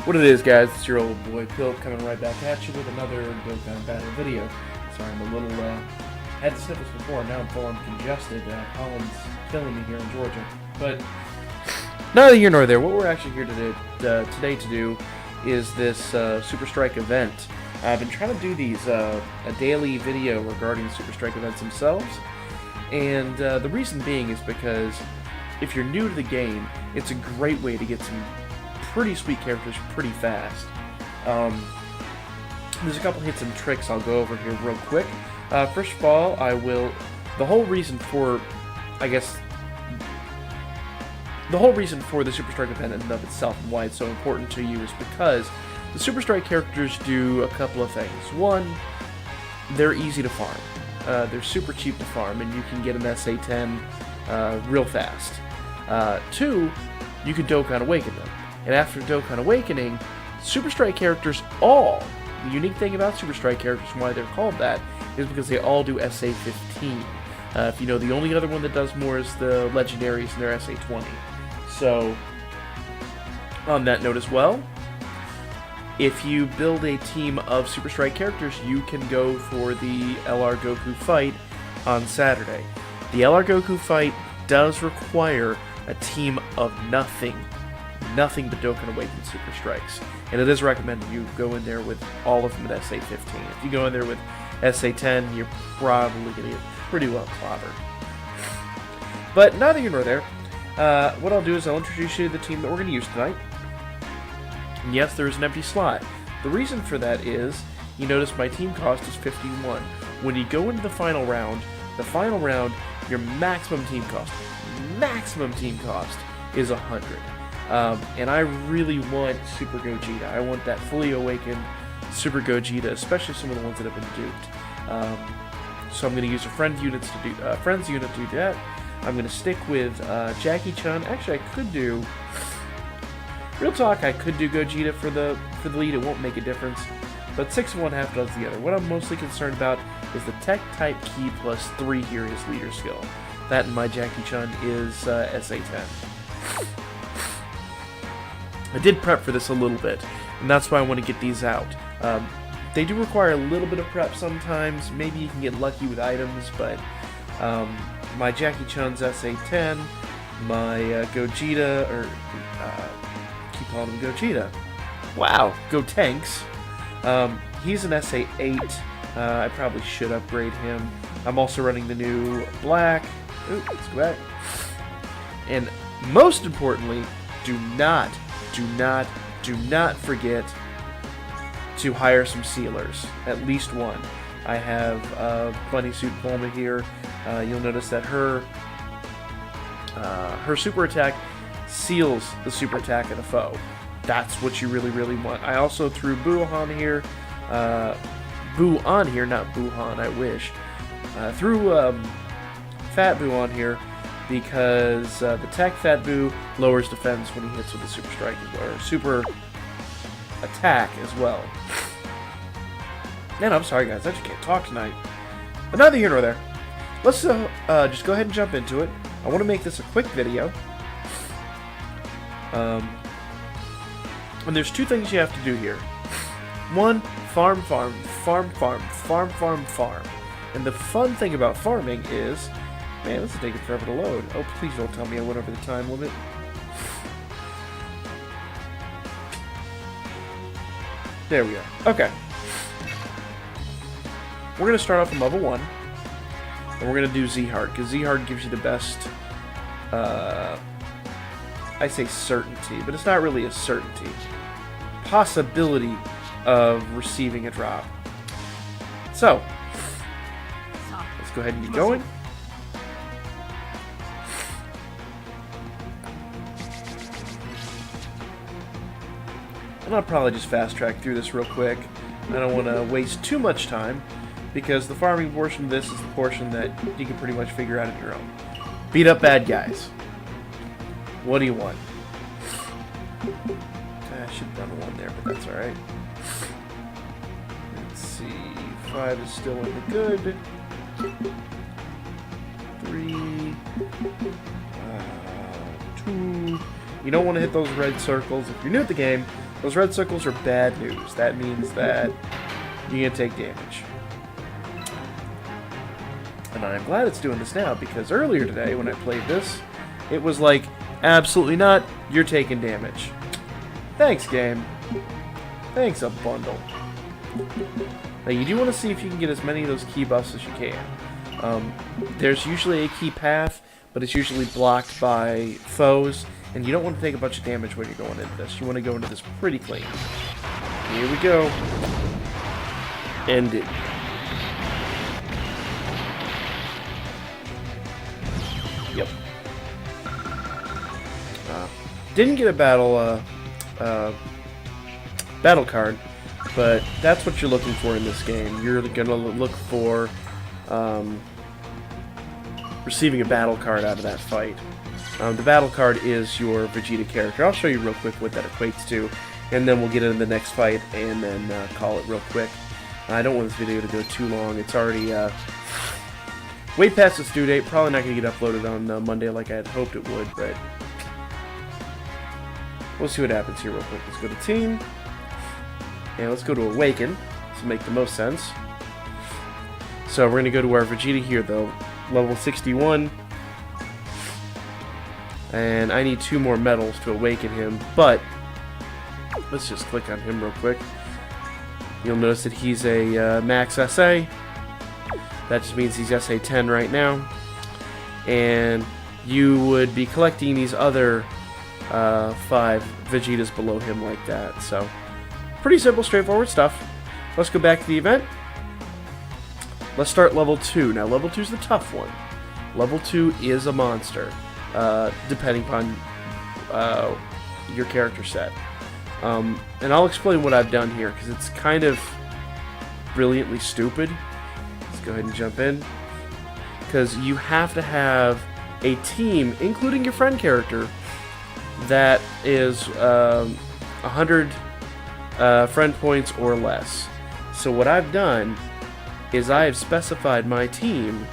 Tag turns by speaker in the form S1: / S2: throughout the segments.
S1: What it is, guys, it's your old boy Phil coming right back at you with another Dokkan Battle video. Sorry, I'm a little, had the sniffles before, now I'm full on congested. Pollen's killing me here in Georgia. But, neither here nor there. What we're actually here today to do is this Super Strike event. I've been trying to do these, a daily video regarding Super Strike events themselves. And the reason being is because if you're new to the game, it's a great way to get some pretty sweet characters pretty fast. There's a couple hits and tricks I'll go over here real quick. First of all, the whole reason for the Super Strike event in and of itself and why it's so important to you is because the Super Strike characters do a couple of things. One, they're easy to farm. They're super cheap to farm, and you can get an SA10 real fast. Two, you can Dokkan Awaken them. And after Dokkan Awakening, Super Strike characters the unique thing about Super Strike characters and why they're called that is because they all do SA15. If you know, the only other one that does more is the Legendaries and their SA20. So, on that note as well, if you build a team of Super Strike characters, you can go for the LR Goku fight on Saturday. The LR Goku fight does require a team of nothing but Dokkan Awakened Super Strikes. And it is recommended you go in there with all of them at SA15. If you go in there with SA10, you're probably going to get pretty well clobbered. But neither here nor there. What I'll do is I'll introduce you to the team that we're going to use tonight. And yes, there is an empty slot. The reason for that is, you notice my team cost is 51. When you go into the final round, your maximum team cost is 100. And I really want Super Gogeta. I want that fully awakened Super Gogeta, especially some of the ones that have been duped. So I'm going to use a friend's unit to do that. I'm going to stick with Jackie-chan. Actually, I could do... Real talk, I could do Gogeta for the lead. It won't make a difference. But 6 of one, half does the other. What I'm mostly concerned about is the Tech Type Key plus 3 here, his leader skill. That and my Jackie-chan is SA10. I did prep for this a little bit, and that's why I want to get these out. They do require a little bit of prep sometimes. Maybe you can get lucky with items, but my Jackie-chan's SA10, my Gogeta, or keep calling him Gogeta. Wow, Gotenks. He's an SA8. I probably should upgrade him. I'm also running the new Black. Ooh, let's go back. And most importantly, do not forget to hire some sealers. At least one. I have Bunny Suit Bulma here. You'll notice that her super attack seals the super attack of the foe. That's what you really want. I also threw Boo on here. Boo on here, not Boo-han, I wish. Threw Fat Boo on here because the Tech Fat Boo lowers defense when he hits with the Super Strike as well, or Super Attack as well. Man, I'm sorry guys, I just can't talk tonight. But neither here nor there. Let's just go ahead and jump into it. I want to make this a quick video. And there's 2 things you have to do here. One, farm. And the fun thing about farming is, man, this is taking forever to load. Oh, please don't tell me I went over the time limit. There we go. Okay. We're going to start off on level 1. And we're going to do Z-Hard, because Z-Hard gives you the best, I say certainty, but it's not really a certainty. Possibility of receiving a drop. So, let's go ahead and get going. And I'll probably just fast track through this real quick. I don't want to waste too much time, because the farming portion of this is the portion that you can pretty much figure out on your own. Beat up bad guys. What do you want? I should have done 1 there, but that's alright. Let's see. 5 is still in the good. 3. 2. You don't want to hit those red circles. If you're new at the game, those red circles are bad news. That means that you're going to take damage. And I'm glad it's doing this now, because earlier today when I played this, it was like, absolutely not, you're taking damage. Thanks, game. Thanks, a bundle. Now, you do want to see if you can get as many of those key buffs as you can. There's usually a key path, but it's usually blocked by foes, and you don't want to take a bunch of damage when you're going into this. You want to go into this pretty clean. Here we go. End it. Yep. Didn't get a battle card, but that's what you're looking for in this game. You're gonna look for receiving a battle card out of that fight. The battle card is your Vegeta character. I'll show you real quick what that equates to, and then we'll get into the next fight and then call it real quick. I don't want this video to go too long. It's already way past its due date. Probably not going to get uploaded on Monday like I had hoped it would, but we'll see what happens here real quick. Let's go to Team, and let's go to Awaken. This will make the most sense. So we're going to go to our Vegeta here, though. Level 61. And I need 2 more medals to awaken him, but let's just click on him real quick. You'll notice that he's a max SA. That just means he's SA 10 right now. And you would be collecting these other 5 Vegetas below him like that. So, pretty simple, straightforward stuff. Let's go back to the event. Let's start level 2. Now, level 2 is the tough one. Level 2 is a monster, depending upon your character set. And I'll explain what I've done here, because it's kind of brilliantly stupid. Let's go ahead and jump in. Because you have to have a team, including your friend character, that is 100 friend points or less. So what I've done is I have specified my team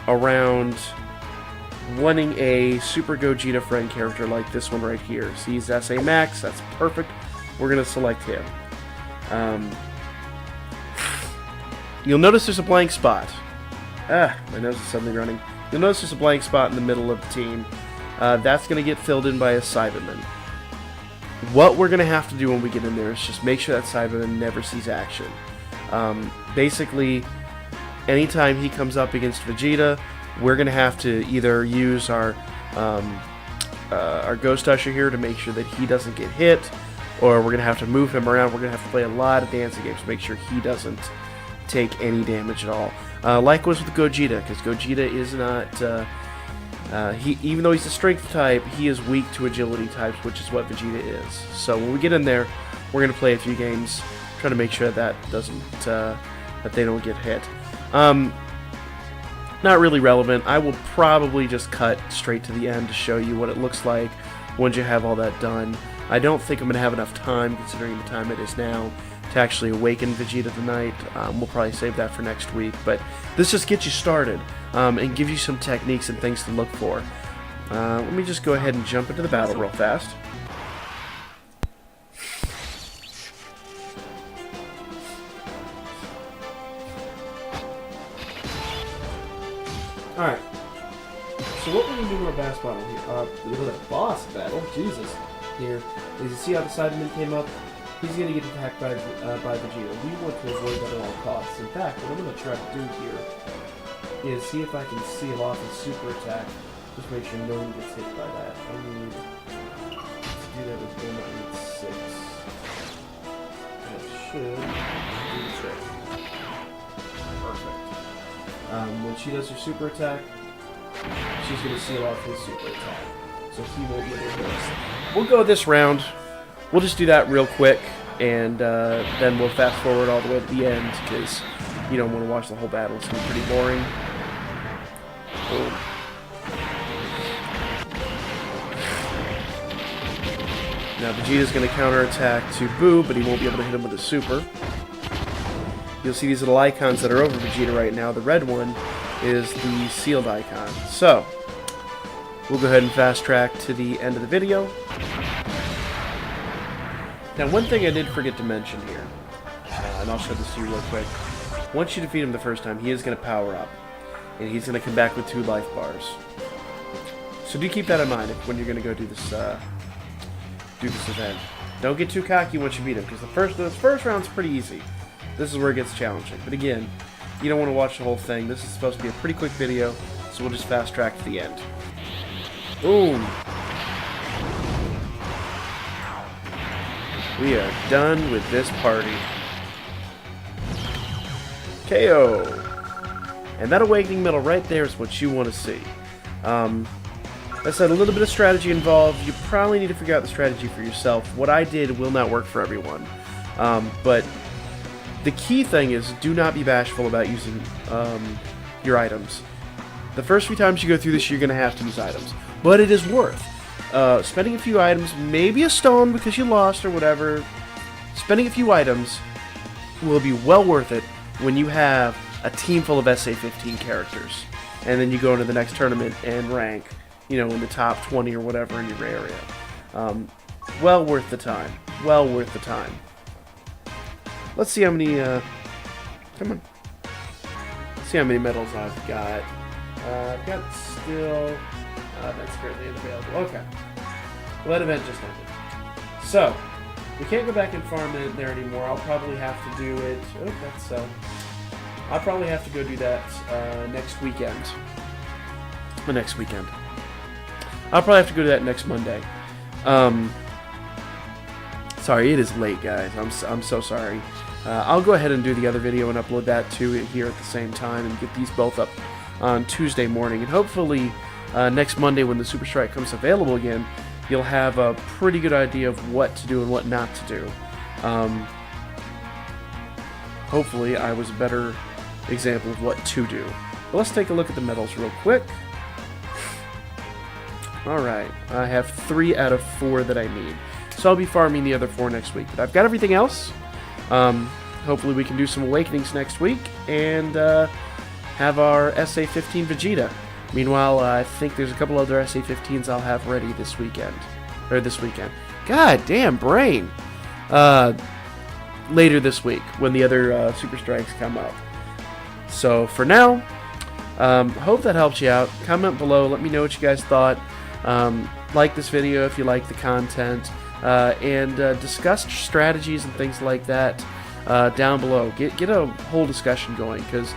S1: around wanting a Super Gogeta friend character like this one right here. See, he's SA Max, that's perfect. We're going to select him. You'll notice there's a blank spot. My nose is suddenly running. You'll notice there's a blank spot in the middle of the team. That's going to get filled in by a Cyberman. What we're going to have to do when we get in there is just make sure that Cyberman never sees action. Basically, anytime he comes up against Vegeta, we're going to have to either use our Ghost Usher here to make sure that he doesn't get hit, or we're going to have to move him around. We're going to have to play a lot of dancing games to make sure he doesn't take any damage at all. Likewise with Gogeta, because Gogeta is not... even though he's a strength type, he is weak to agility types, which is what Vegeta is. So when we get in there, we're going to play a few games, try to make sure that doesn't that they don't get hit. Not really relevant. I will probably just cut straight to the end to show you what it looks like once you have all that done. I don't think I'm going to have enough time, considering the time it is now, to actually awaken Vegeta tonight. We'll probably save that for next week, but this just gets you started and gives you some techniques and things to look for. Let me just go ahead and jump into the battle real fast. Alright, so what we're going to do in our boss battle, Jesus, here, is you see how the Cyberman came up? He's going to get attacked by Vegeta. We want to avoid that at all costs. In fact, what I'm going to try to do here is see if I can seal off his super attack. Just make sure no one gets hit by that. I need to do that with 1 and 6. That should do the trick. Perfect. When she does her super attack, she's going to seal off his super attack. So he won't be able to hit us. We'll go this round. We'll just do that real quick, and then we'll fast forward all the way to the end, because you don't want to watch the whole battle. It's going to be pretty boring. Boom. Now Vegeta's going to counterattack to Boo, but he won't be able to hit him with a super. You'll see these little icons that are over Vegeta right now. The red one is the sealed icon. So, we'll go ahead and fast track to the end of the video. Now, one thing I did forget to mention here, and I'll show this to you real quick. Once you defeat him the first time, he is going to power up, and he's going to come back with 2 life bars. So do keep that in mind when you're going to go do this event. Don't get too cocky once you beat him, because the first round's pretty easy. This is where it gets challenging. But again, you don't want to watch the whole thing. This is supposed to be a pretty quick video, so we'll just fast track to the end. Boom! We are done with this party. KO! And that awakening medal right there is what you want to see. I said a little bit of strategy involved. You probably need to figure out the strategy for yourself. What I did will not work for everyone. But the key thing is do not be bashful about using your items. The first few times you go through this, you're going to have to use items. But it is worth spending a few items, maybe a stone because you lost or whatever. Spending a few items will be well worth it when you have a team full of SA-15 characters. And then you go into the next tournament and rank, you know, in the top 20 or whatever in your area. Well worth the time. Well worth the time. Let's see how many, come on. Let's see how many medals I've got. I've got still, that's currently unavailable. Okay. Well, that event just ended. So, we can't go back and farm it there anymore. I'll probably have to do it, oh, that's, I'll probably have to go do that, next weekend. The next weekend. I'll probably have to go to that next Monday. Sorry, it is late, guys. I'm so sorry. I'll go ahead and do the other video and upload that to it here at the same time and get these both up on Tuesday morning. And hopefully next Monday when the Super Strike comes available again, you'll have a pretty good idea of what to do and what not to do. Hopefully I was a better example of what to do. But let's take a look at the medals real quick. Alright, I have 3 out of 4 that I need. So I'll be farming the other 4 next week. But I've got everything else. Hopefully we can do some awakenings next week and have our SA-15 Vegeta. Meanwhile, I think there's a couple other SA-15s I'll have ready this weekend. Or this weekend. God damn, brain! Later this week when the other Super Strikes come up. So for now, hope that helps you out. Comment below. Let me know what you guys thought. Like this video if you like the content. And discuss strategies and things like that down below. Get a whole discussion going because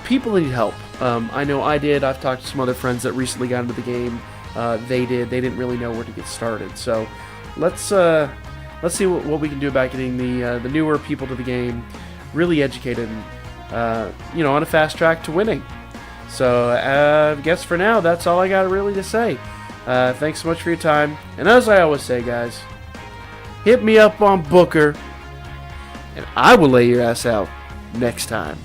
S1: people need help. I know I did. I've talked to some other friends that recently got into the game. They didn't really know where to get started. So let's see what we can do about getting the newer people to the game really educated and you know, on a fast track to winning. So I guess for now that's all I got really to say. Thanks so much for your time. And as I always say, guys, hit me up on Booker, and I will lay your ass out next time.